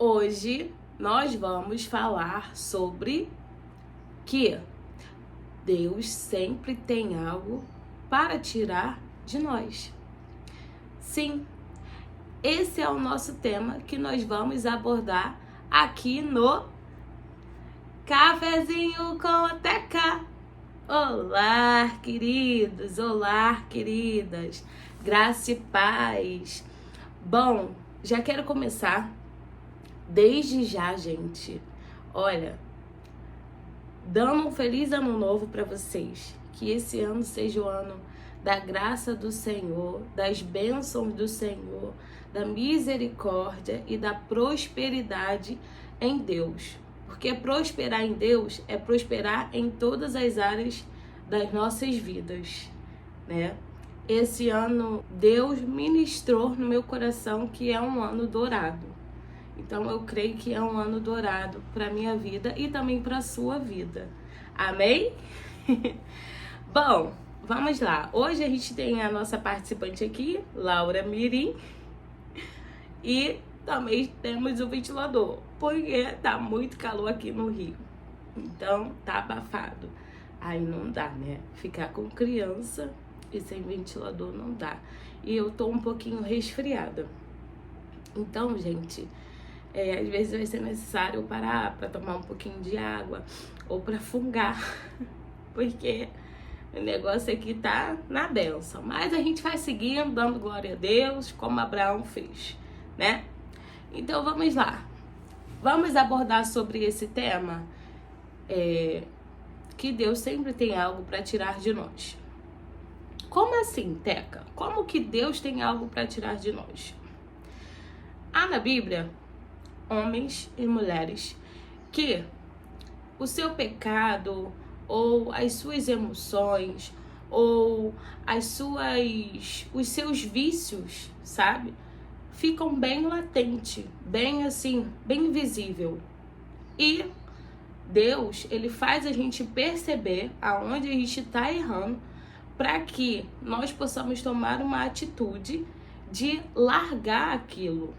Hoje nós vamos falar sobre que Deus sempre tem algo para tirar de nós. Sim, esse é o nosso tema que nós vamos abordar aqui no Cafezinho com Teca. Olá, queridos, olá, queridas, graça e paz. Bom, já quero começar desde já, gente. Olha, dando um feliz ano novo para vocês. Que esse ano seja o ano da graça do Senhor, das bênçãos do Senhor, da misericórdia e da prosperidade em Deus. Porque prosperar em Deus é prosperar em todas as áreas das nossas vidas, né? Esse ano Deus ministrou no meu coração que é um ano dourado. Então eu creio que é um ano dourado para minha vida e também para a sua vida. Amém? Bom, vamos lá. Hoje a gente tem a nossa participante aqui, Laura Mirim. E também temos o ventilador, porque tá muito calor aqui no Rio. Então tá abafado. Aí não dá, né? Ficar com criança e sem ventilador não dá. E eu tô um pouquinho resfriada. Então, gente, às vezes vai ser necessário parar para tomar um pouquinho de água ou para fungar, porque o negócio aqui tá na bênção. Mas a gente vai seguindo, dando glória a Deus, como Abraão fez, né? Então vamos lá. Vamos abordar sobre esse tema, que Deus sempre tem algo para tirar de nós. Como assim, Teca? Como que Deus tem algo para tirar de nós? Há na Bíblia homens e mulheres que o seu pecado ou as suas emoções ou os seus vícios, sabe? Ficam bem latente, bem assim, bem visível. E Deus, ele faz a gente perceber aonde a gente está errando para que nós possamos tomar uma atitude de largar aquilo,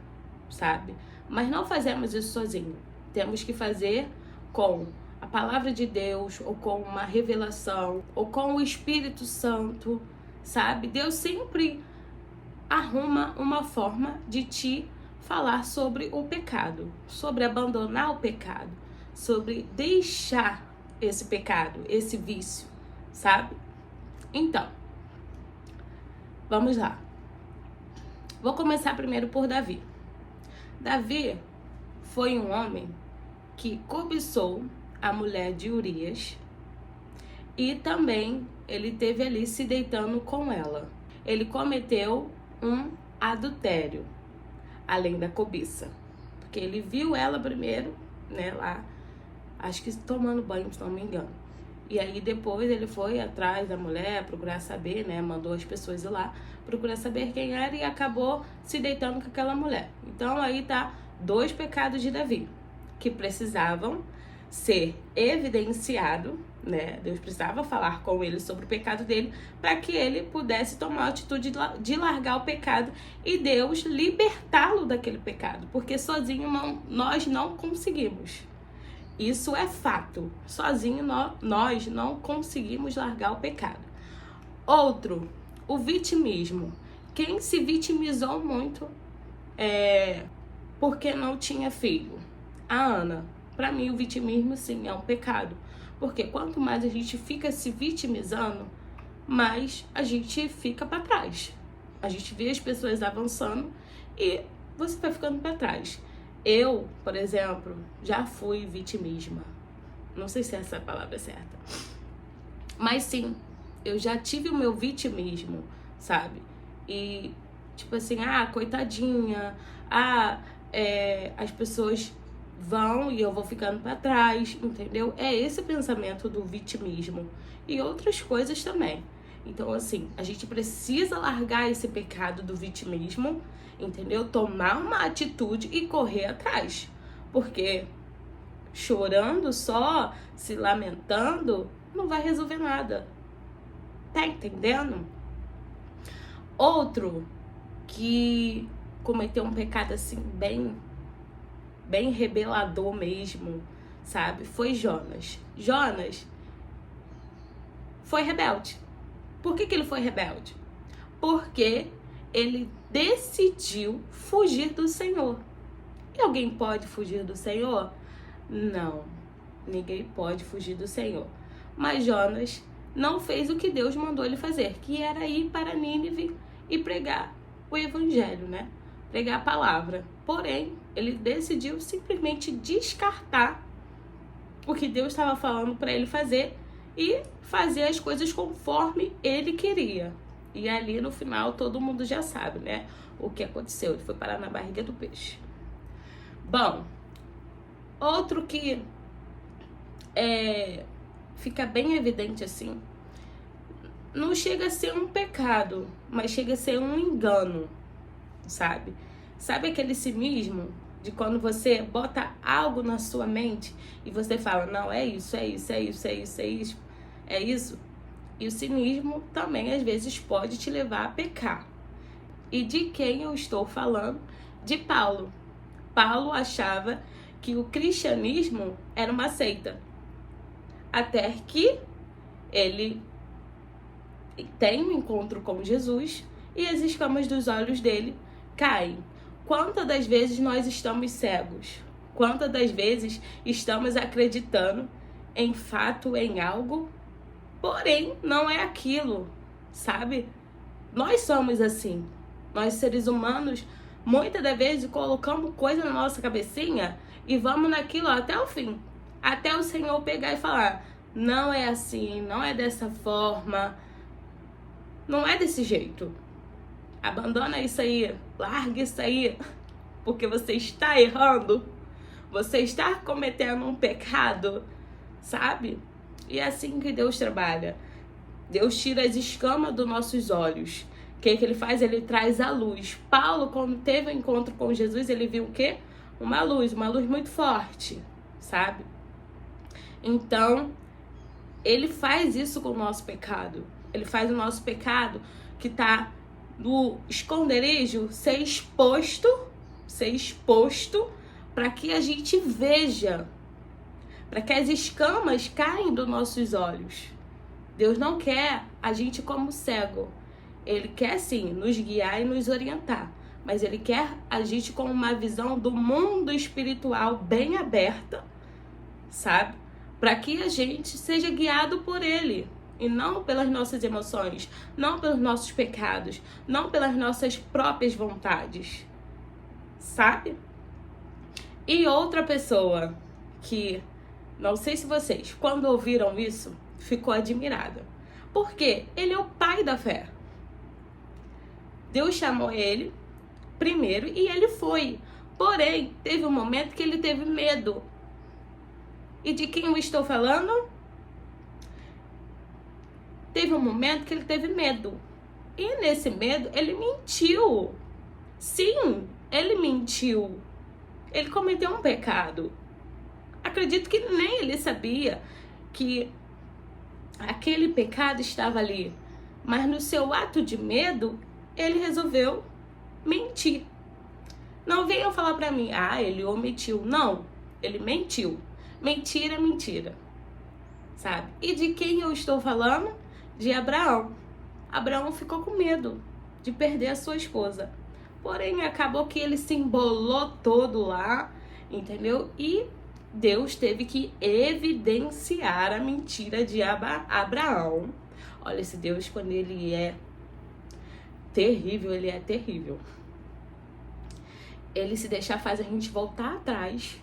sabe? Mas não fazemos isso sozinho. Temos que fazer com a palavra de Deus, ou com uma revelação, ou com o Espírito Santo, sabe? Deus sempre arruma uma forma de te falar sobre o pecado, sobre abandonar o pecado, sobre deixar esse pecado, esse vício, sabe? Então, vamos lá. Vou começar primeiro por Davi. Davi foi um homem que cobiçou a mulher de Urias e também ele teve ali se deitando com ela. Ele cometeu um adultério, além da cobiça, porque ele viu ela primeiro, né, lá, acho que tomando banho, se não me engano. E aí depois ele foi atrás da mulher, procurar saber, né, mandou as pessoas ir lá, procurar saber quem era e acabou se deitando com aquela mulher. Então aí tá 2 pecados de Davi, que precisavam ser evidenciados, né? Deus precisava falar com ele sobre o pecado dele para que ele pudesse tomar a atitude de largar o pecado e Deus libertá-lo daquele pecado, porque sozinho nós não conseguimos. Isso é fato. Sozinho nós não conseguimos largar o pecado. Outro, o vitimismo. Quem se vitimizou muito porque não tinha filho? A Ana. Para mim, o vitimismo, sim, é um pecado. Porque quanto mais a gente fica se vitimizando, mais a gente fica para trás. A gente vê as pessoas avançando e você vai ficando para trás. Eu, por exemplo, já fui vitimisma. Não sei se essa palavra é certa. Mas sim, eu já tive o meu vitimismo, sabe? E tipo assim, coitadinha, as pessoas vão e eu vou ficando para trás, entendeu? É esse pensamento do vitimismo e outras coisas também. Então, assim, a gente precisa largar esse pecado do vitimismo, entendeu? Tomar uma atitude e correr atrás. Porque chorando só, se lamentando, não vai resolver nada. Tá entendendo? Outro que cometeu um pecado assim bem bem rebelador mesmo, sabe? Foi Jonas. Jonas foi rebelde. Por que ele foi rebelde? Porque ele decidiu fugir do Senhor. E alguém pode fugir do Senhor? Não, ninguém pode fugir do Senhor. Mas Jonas não fez o que Deus mandou ele fazer, que era ir para Nínive e pregar o evangelho, né? Pregar a palavra. Porém, ele decidiu simplesmente descartar o que Deus estava falando para ele fazer e fazer as coisas conforme ele queria. E ali no final todo mundo já sabe, né? O que aconteceu. Ele foi parar na barriga do peixe. Bom, outro que fica bem evidente assim, não chega a ser um pecado, mas chega a ser um engano, sabe? Sabe aquele cinismo de quando você bota algo na sua mente e você fala, não, é isso, é isso, é isso, é isso, é isso, é isso? E o cinismo também às vezes pode te levar a pecar. E de quem eu estou falando? De Paulo. Paulo achava que o cristianismo era uma seita. Até que ele tem um encontro com Jesus e as escamas dos olhos dele caem. Quantas das vezes nós estamos cegos? Quantas das vezes estamos acreditando em fato, em algo, porém não é aquilo, sabe? Nós somos assim. Nós seres humanos, muitas das vezes colocamos coisa na nossa cabecinha e vamos naquilo até o fim. Até o Senhor pegar e falar, não é assim, não é dessa forma, não é desse jeito. Abandona isso aí, larga isso aí, porque você está errando, você está cometendo um pecado, sabe? E é assim que Deus trabalha. Deus tira as escamas dos nossos olhos. O que ele faz? Ele traz a luz. Paulo, quando teve o encontro com Jesus, ele viu o quê? Uma luz muito forte, sabe? Então, ele faz isso com o nosso pecado. Ele faz o nosso pecado que está no esconderijo ser exposto para que a gente veja, para que as escamas caem dos nossos olhos. Deus não quer a gente como cego. Ele quer sim nos guiar e nos orientar, mas ele quer a gente com uma visão do mundo espiritual bem aberta, sabe? Para que a gente seja guiado por ele e não pelas nossas emoções, não pelos nossos pecados, não pelas nossas próprias vontades, sabe? E outra pessoa que, não sei se vocês, quando ouviram isso, ficou admirada. Porque ele é o pai da fé. Deus chamou ele primeiro e ele foi. Porém, teve um momento que ele teve medo. E de quem eu estou falando? Teve um momento que ele teve medo. E nesse medo, ele mentiu. Sim, ele mentiu. Ele cometeu um pecado. Acredito que nem ele sabia que aquele pecado estava ali. Mas no seu ato de medo, ele resolveu mentir. Não venham falar pra mim, ele omitiu. Não, ele mentiu. Mentira é mentira, sabe? E de quem eu estou falando? De Abraão. Abraão ficou com medo de perder a sua esposa. Porém, acabou que ele se embolou todo lá, entendeu? E Deus teve que evidenciar a mentira de Abraão. Olha, esse Deus, quando ele é terrível, ele é terrível. Ele, se deixar, faz a gente voltar atrás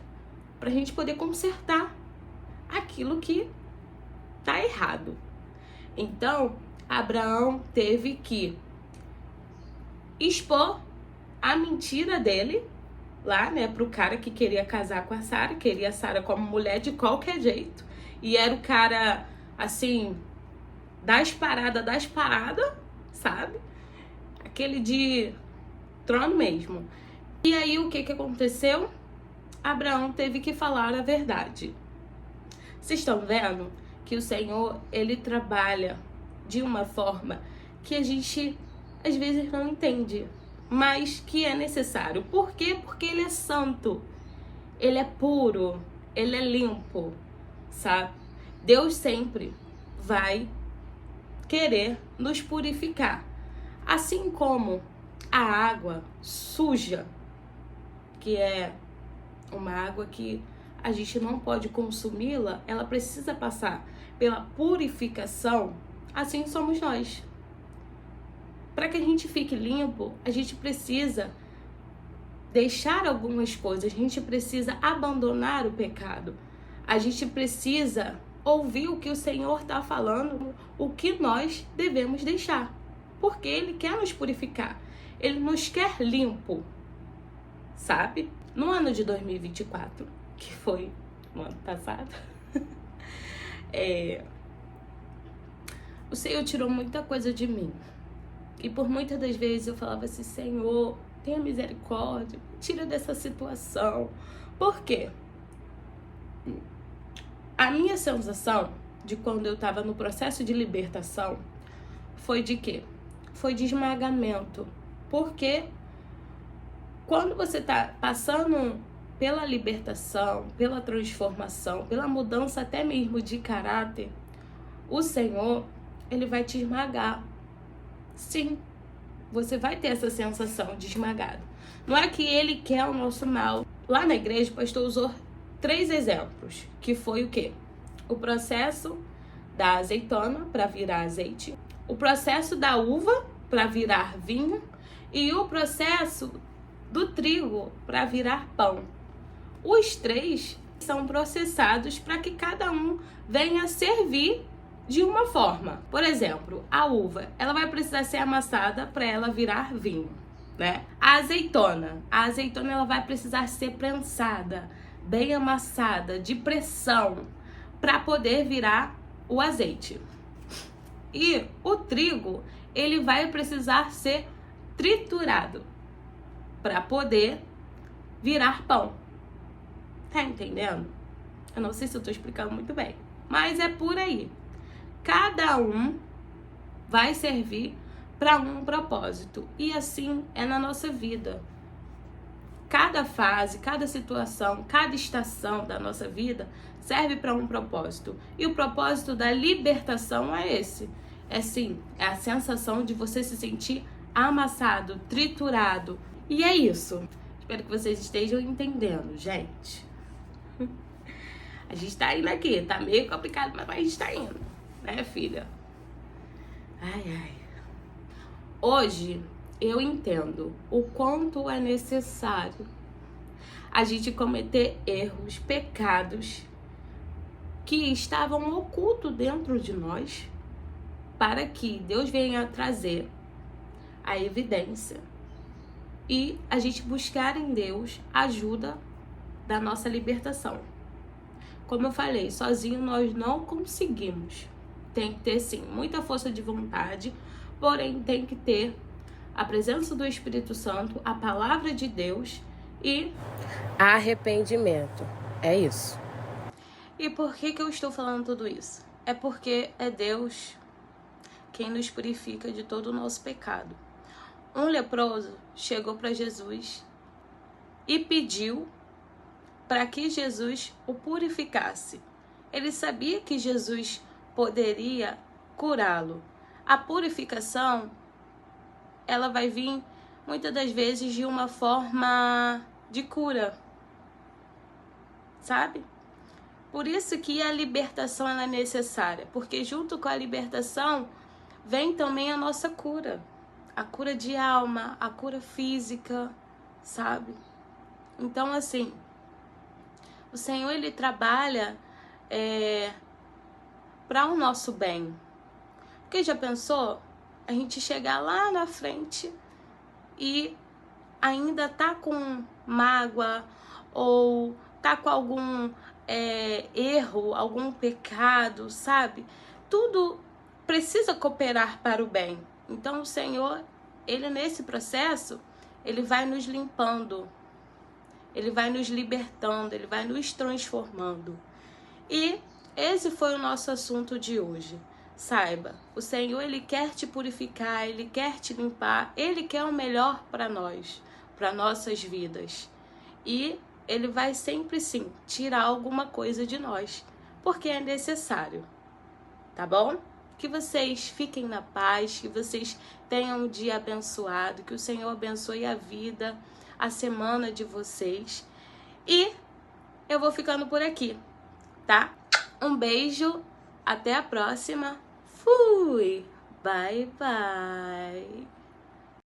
pra gente poder consertar aquilo que tá errado. Então, Abraão teve que expor a mentira dele lá, né, pro cara que queria casar com a Sara, queria a Sara como mulher de qualquer jeito. E era o cara, assim, das paradas, sabe? Aquele de trono mesmo. E aí, o que aconteceu? Abraão teve que falar a verdade. Vocês estão vendo que o Senhor, ele trabalha de uma forma que a gente, às vezes, não entende, mas que é necessário. Por quê? Porque ele é santo. ele é puro, ele é limpo, sabe? Deus sempre vai querer nos purificar. Assim como a água suja, que é uma água que a gente não pode consumi-la, ela precisa passar pela purificação, assim somos nós. Para que a gente fique limpo, a gente precisa deixar algumas coisas, a gente precisa abandonar o pecado, a gente precisa ouvir o que o Senhor está falando, o que nós devemos deixar, porque Ele quer nos purificar, Ele nos quer limpo, sabe? No ano de 2024, que foi o ano passado, o Senhor tirou muita coisa de mim. E por muitas das vezes eu falava assim, Senhor, tenha misericórdia, tira dessa situação. Por quê? A minha sensação de quando eu estava no processo de libertação foi de quê? Foi de esmagamento. Porque quando você está passando pela libertação, pela transformação, pela mudança até mesmo de caráter, o Senhor, Ele vai te esmagar. Sim, você vai ter essa sensação de esmagado. Não é que Ele quer o nosso mal. Lá na igreja, o pastor usou 3 exemplos, que foi o quê? O processo da azeitona para virar azeite, o processo da uva para virar vinho e o processo do trigo para virar pão. Os 3 são processados para que cada um venha servir de uma forma. Por exemplo, a uva, ela vai precisar ser amassada para ela virar vinho, né? A azeitona ela vai precisar ser prensada, bem amassada, de pressão, para poder virar o azeite. E o trigo, ele vai precisar ser triturado para poder virar pão. Tá entendendo? Eu não sei se eu tô explicando muito bem, mas é por aí. Cada um vai servir para um propósito. E assim é na nossa vida. Cada fase, cada situação, cada estação da nossa vida serve para um propósito. E o propósito da libertação é esse. É sim, é a sensação de você se sentir amassado, triturado. E é isso. Espero que vocês estejam entendendo, gente. A gente tá indo aqui, tá meio complicado, mas a gente tá indo, né, filha? Ai, ai. Hoje eu entendo o quanto é necessário a gente cometer erros, pecados que estavam ocultos dentro de nós, para que Deus venha trazer a evidência e a gente buscar em Deus ajuda da nossa libertação. Como eu falei, sozinho nós não conseguimos. Tem que ter, sim, muita força de vontade, porém tem que ter a presença do Espírito Santo, a palavra de Deus e arrependimento. É isso. E por que eu estou falando tudo isso? É porque é Deus quem nos purifica de todo o nosso pecado. Um leproso chegou para Jesus e pediu para que Jesus o purificasse. Ele sabia que Jesus poderia curá-lo. A purificação, ela vai vir muitas das vezes de uma forma de cura, sabe? Por isso que a libertação ela é necessária, porque junto com a libertação vem também a nossa cura. A cura de alma, a cura física, sabe? Então, assim, o Senhor, Ele trabalha para o nosso bem. Porque já pensou a gente chegar lá na frente e ainda tá com mágoa ou tá com algum erro, algum pecado, sabe? Tudo precisa cooperar para o bem. Então o Senhor, Ele nesse processo, Ele vai nos limpando, Ele vai nos libertando, Ele vai nos transformando. E esse foi o nosso assunto de hoje. Saiba, o Senhor, Ele quer te purificar, Ele quer te limpar, Ele quer o melhor para nós, para nossas vidas. E ele vai sempre sim tirar alguma coisa de nós, porque é necessário, tá bom? Que vocês fiquem na paz, que vocês tenham um dia abençoado, que o Senhor abençoe a vida, a semana de vocês. E eu vou ficando por aqui, tá? Um beijo, até a próxima. Fui! Bye, bye!